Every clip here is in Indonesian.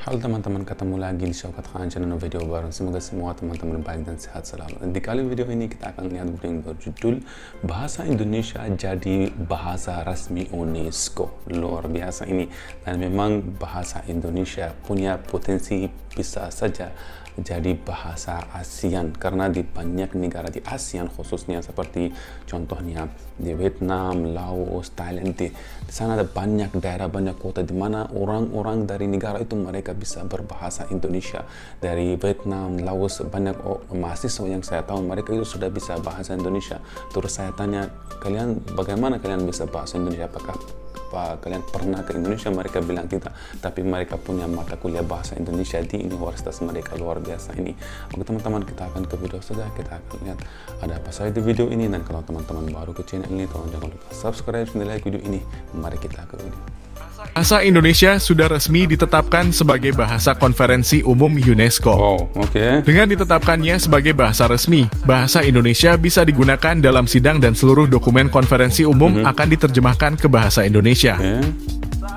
Halo teman-teman, ketemu lagi di Syaukat Khan channel video baru. Semoga semua teman-teman baik dan sehat selalu. Dan di kali video ini kita akan lihat video yang berjudul Bahasa Indonesia jadi bahasa resmi UNESCO. Luar biasa ini. Dan memang bahasa Indonesia punya potensi bisa saja jadi bahasa ASEAN, karena di banyak negara di ASEAN khususnya seperti contohnya di Vietnam, Laos, Thailand, di sana ada banyak daerah, banyak kota di mana orang-orang dari negara itu mereka bisa berbahasa Indonesia. Dari Vietnam, Laos, banyak mahasiswa yang saya tahu mereka itu sudah bisa bahasa Indonesia. Terus saya tanya, kalian bagaimana kalian bisa bahasa Indonesia? Apakah kalian pernah ke Indonesia? Mereka bilang tidak, tapi mereka punya mata kuliah bahasa Indonesia di universitas mereka. Luar biasa ini. Oke teman-teman, kita akan ke video saja. Kita akan lihat ada apa saja di video ini. Dan kalau teman-teman baru ke channel ini, tolong jangan lupa subscribe dan like video ini. Mari kita ke video. Bahasa Indonesia sudah resmi ditetapkan sebagai bahasa konferensi umum UNESCO. Oh, oke. Dengan ditetapkannya sebagai bahasa resmi, bahasa Indonesia bisa digunakan dalam sidang dan seluruh dokumen konferensi umum akan diterjemahkan ke bahasa Indonesia.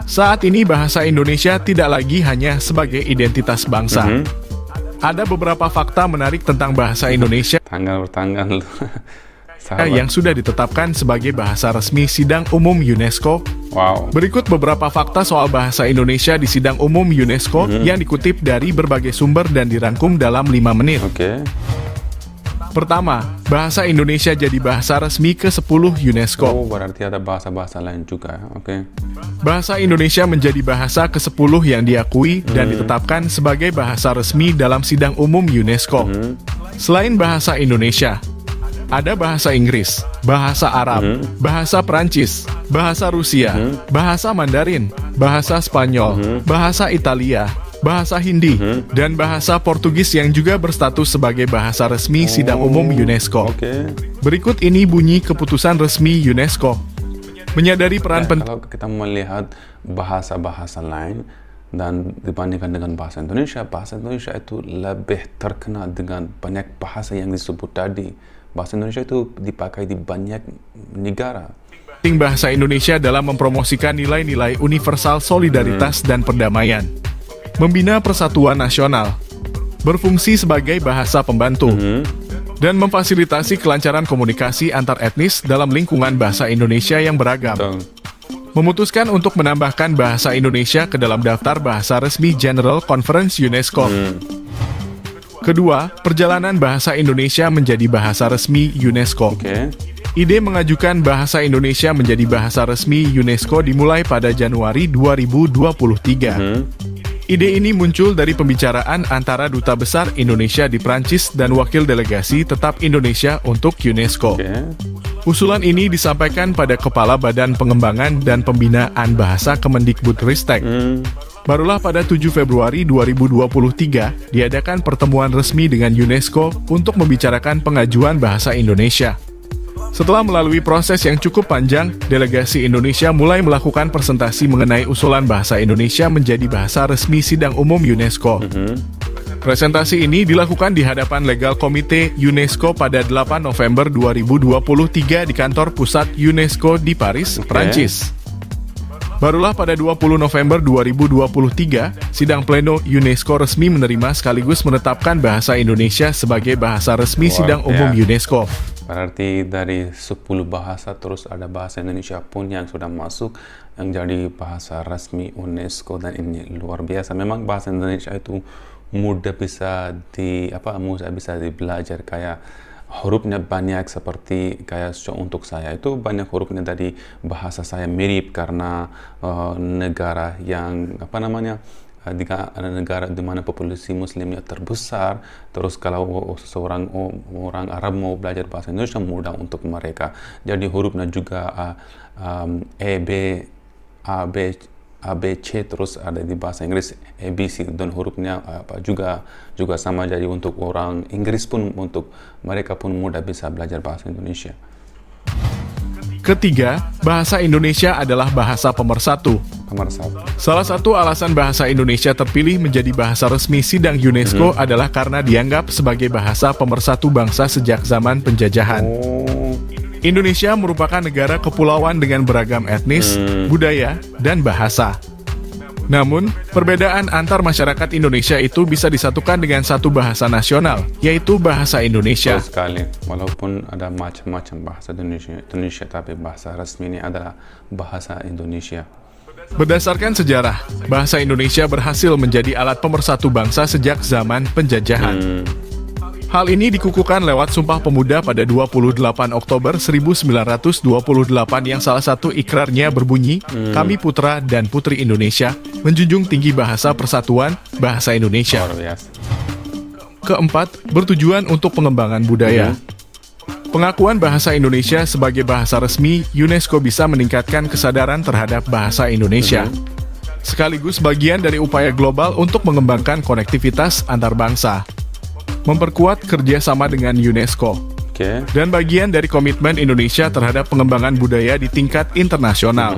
Saat ini bahasa Indonesia tidak lagi hanya sebagai identitas bangsa. Ada beberapa fakta menarik tentang bahasa Indonesia Tanggal bertanggal. yang sudah ditetapkan sebagai bahasa resmi sidang umum UNESCO. Wow. Berikut beberapa fakta soal bahasa Indonesia di sidang umum UNESCO yang dikutip dari berbagai sumber dan dirangkum dalam 5 menit. Oke. Pertama, bahasa Indonesia jadi bahasa resmi ke-10 UNESCO. Oh, berarti ada bahasa-bahasa lain juga. Oke. Bahasa Indonesia menjadi bahasa ke-10 yang diakui dan ditetapkan sebagai bahasa resmi dalam sidang umum UNESCO. Selain bahasa Indonesia, ada bahasa Inggris, bahasa Arab, bahasa Perancis, bahasa Rusia, bahasa Mandarin, bahasa Spanyol, bahasa Italia, bahasa Hindi, dan bahasa Portugis yang juga berstatus sebagai bahasa resmi sidang umum UNESCO. Berikut ini bunyi keputusan resmi UNESCO. Menyadari peran penting. Kalau kita melihat bahasa-bahasa lain dan dibandingkan dengan bahasa Indonesia itu lebih terkenal dengan banyak bahasa yang disebut tadi. Bahasa Indonesia itu dipakai di banyak negara. Bahasa Indonesia dalam mempromosikan nilai-nilai universal solidaritas dan perdamaian, membina persatuan nasional, berfungsi sebagai bahasa pembantu, dan memfasilitasi kelancaran komunikasi antar etnis dalam lingkungan bahasa Indonesia yang beragam. Memutuskan untuk menambahkan bahasa Indonesia ke dalam daftar bahasa resmi General Conference UNESCO. Kedua, perjalanan bahasa Indonesia menjadi bahasa resmi UNESCO. Ide mengajukan bahasa Indonesia menjadi bahasa resmi UNESCO dimulai pada Januari 2023. Ide ini muncul dari pembicaraan antara Duta Besar Indonesia di Prancis dan Wakil Delegasi Tetap Indonesia untuk UNESCO. Usulan ini disampaikan pada Kepala Badan Pengembangan dan Pembinaan Bahasa Kemendikbudristek. Barulah pada 7 Februari 2023 diadakan pertemuan resmi dengan UNESCO untuk membicarakan pengajuan bahasa Indonesia. Setelah melalui proses yang cukup panjang, delegasi Indonesia mulai melakukan presentasi mengenai usulan bahasa Indonesia menjadi bahasa resmi sidang umum UNESCO. Presentasi ini dilakukan di hadapan Legal Komite UNESCO pada 8 November 2023 di kantor pusat UNESCO di Paris, Prancis. Barulah pada 20 November 2023, sidang pleno UNESCO resmi menerima sekaligus menetapkan bahasa Indonesia sebagai bahasa resmi sidang umum UNESCO. Berarti dari 10 bahasa terus ada bahasa Indonesia pun yang sudah masuk yang jadi bahasa resmi UNESCO, dan ini luar biasa. Memang bahasa Indonesia itu mudah bisa dibelajar, kayak hurufnya banyak, seperti kayak untuk saya itu banyak hurufnya dari bahasa saya mirip karena negara yang negara di mana populasi muslimnya terbesar. Terus kalau seorang orang Arab mau belajar bahasa Indonesia mudah untuk mereka. Jadi hurufnya juga A, B, C, terus ada di bahasa Inggris ABC, dan hurufnya juga sama. Jadi untuk orang Inggris pun, untuk mereka pun mudah bisa belajar bahasa Indonesia. Ketiga, bahasa Indonesia adalah bahasa pemersatu. Salah satu alasan bahasa Indonesia terpilih menjadi bahasa resmi sidang UNESCO adalah karena dianggap sebagai bahasa pemersatu bangsa sejak zaman penjajahan. Indonesia merupakan negara kepulauan dengan beragam etnis, budaya, dan bahasa. Namun, perbedaan antar masyarakat Indonesia itu bisa disatukan dengan satu bahasa nasional, yaitu bahasa Indonesia. Betul sekali, walaupun ada macam-macam bahasa Indonesia, tapi bahasa resmi ini adalah bahasa Indonesia. Berdasarkan sejarah, bahasa Indonesia berhasil menjadi alat pemersatu bangsa sejak zaman penjajahan. Hal ini dikukuhkan lewat Sumpah Pemuda pada 28 Oktober 1928 yang salah satu ikrarnya berbunyi, "Kami putra dan putri Indonesia, menjunjung tinggi bahasa persatuan, bahasa Indonesia." Keempat, bertujuan untuk pengembangan budaya. Pengakuan bahasa Indonesia sebagai bahasa resmi UNESCO bisa meningkatkan kesadaran terhadap bahasa Indonesia. Sekaligus bagian dari upaya global untuk mengembangkan konektivitas antar bangsa. Memperkuat kerjasama dengan UNESCO, dan bagian dari komitmen Indonesia terhadap pengembangan budaya di tingkat internasional.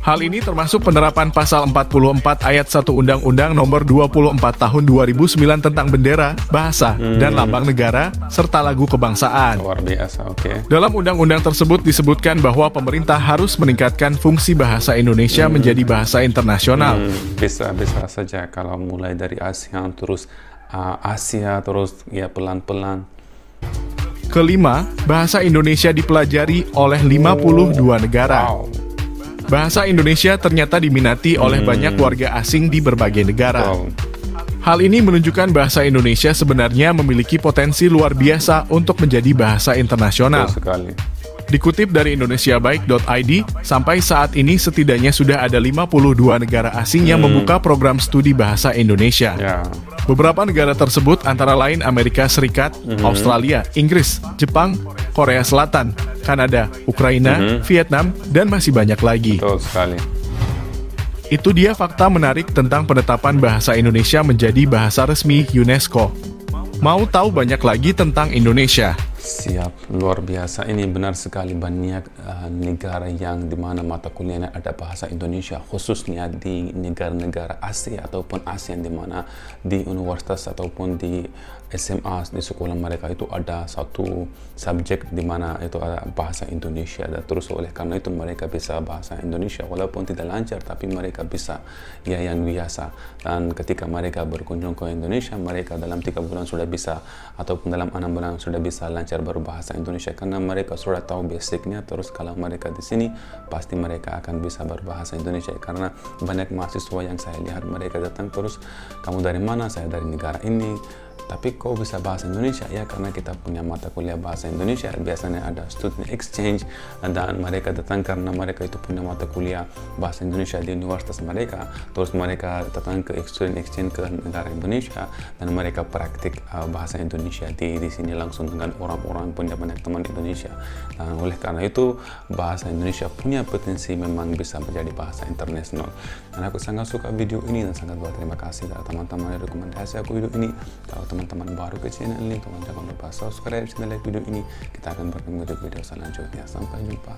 Hal ini termasuk penerapan pasal 44 ayat 1 Undang-Undang Nomor 24 Tahun 2009 tentang bendera, bahasa, dan lambang negara, serta lagu kebangsaan. Luar biasa, Dalam undang-undang tersebut disebutkan bahwa pemerintah harus meningkatkan fungsi bahasa Indonesia menjadi bahasa internasional. Bisa saja kalau mulai dari ASEAN terus Asia terus ya pelan-pelan. Kelima, bahasa Indonesia dipelajari oleh 52 negara. Bahasa Indonesia ternyata diminati oleh banyak warga asing di berbagai negara. Hal ini menunjukkan bahasa Indonesia sebenarnya memiliki potensi luar biasa untuk menjadi bahasa internasional. Dikutip dari indonesiabaik.id, sampai saat ini setidaknya sudah ada 52 negara asing yang membuka program studi bahasa Indonesia. Beberapa negara tersebut antara lain Amerika Serikat, Australia, Inggris, Jepang, Korea Selatan, Kanada, Ukraina, Vietnam, dan masih banyak lagi. Betul sekali. Itu dia fakta menarik tentang penetapan bahasa Indonesia menjadi bahasa resmi UNESCO. Mau tahu banyak lagi tentang Indonesia? Siap, luar biasa. Ini benar sekali, banyak negara yang dimana mata kuliahnya ada bahasa Indonesia, khususnya di negara-negara Asia ataupun ASEAN, dimana di universitas ataupun di SMA, di sekolah mereka itu ada satu subjek dimana itu ada bahasa Indonesia. Dan terus oleh karena itu mereka bisa bahasa Indonesia walaupun tidak lancar, tapi mereka bisa ya yang biasa. Dan ketika mereka berkunjung ke Indonesia, mereka dalam 3 bulan sudah bisa ataupun dalam 6 bulan sudah bisa lancar berbahasa Indonesia karena mereka sudah tahu basicnya. Terus kalau mereka di sini pasti mereka akan bisa berbahasa Indonesia, karena banyak mahasiswa yang saya lihat mereka datang terus, "Kamu dari mana?" "Saya dari negara ini." "Tapi kok bisa bahasa Indonesia?" "Ya karena kita punya mata kuliah bahasa Indonesia, biasanya ada student exchange, dan mereka datang karena mereka itu punya mata kuliah bahasa Indonesia di universitas mereka. Terus mereka datang ke student exchange ke negara Indonesia dan mereka praktik bahasa Indonesia di sini langsung dengan orang-orang, punya banyak teman Indonesia. Dan oleh karena itu bahasa Indonesia punya potensi memang bisa menjadi bahasa internasional. Dan aku sangat suka video ini dan sangat berterima kasih kepada teman-teman yang rekomendasi aku video ini. Kalau teman-teman baru ke channel ini, jangan lupa subscribe, dan like video ini. Kita akan bertemu di video selanjutnya. Sampai jumpa.